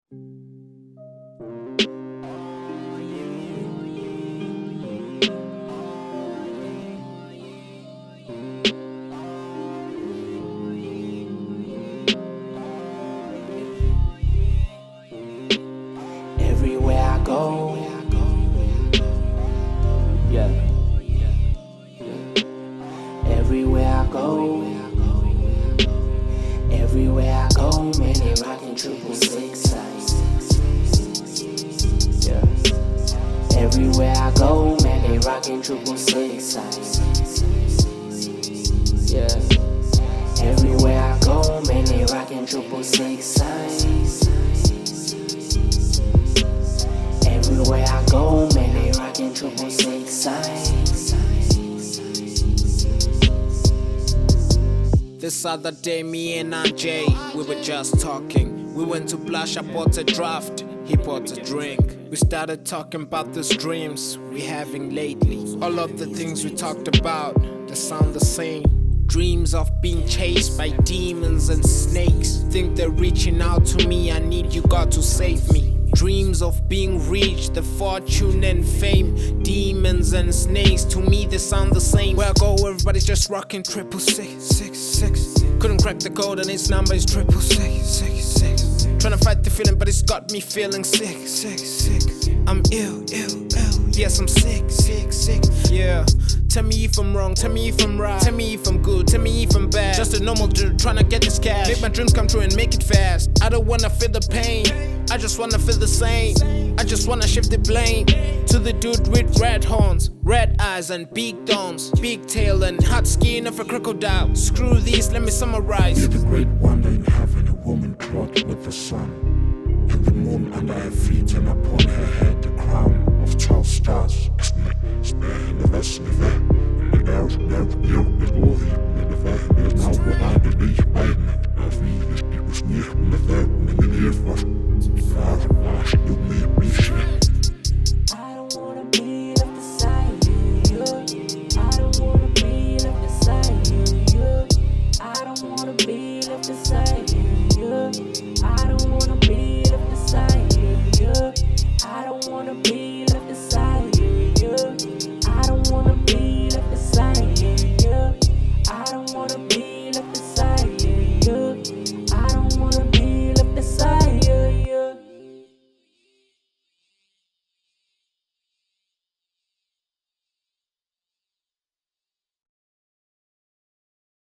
Everywhere I go, yeah. Everywhere I go, everywhere I go, man, they rockin' 666. Yeah. Everywhere I go, man, they rockin' 666. Yeah. Everywhere I go, man, they rockin' 666. Everywhere I go, man, they rockin' 666. This other day, me and Jay, we were just talking. We went to Blush, I bought a draft, he bought a drink. We started talking about these dreams we having lately. All of the things we talked about, they sound the same. Dreams of being chased by demons and snakes. Think they're reaching out to me, I need you, God, to save me. Dreams of being rich, the fortune and fame. Demons and snakes, to me they sound the same. Where I go, everybody's just rocking 666. Couldn't crack the code and its number is 666. Trying to fight the feeling, but it's got me feeling sick. I'm ill. Yes, I'm sick. Yeah. Tell me if I'm wrong, tell me if I'm right. Tell me if I'm good, tell me if I'm bad. Just a normal dude trying to get this cash. Make my dreams come true and make it fast. I don't wanna feel the pain, I just wanna feel the same. I just wanna shift the blame to the dude with red horns, red eyes and big dawns, big tail and hot skin of a crocodile. Screw these, let me summarize. You're the great wonder in heaven, a woman clothed with the sun, and the moon under her feet, and upon her head the crown of 12 stars. I don't wanna be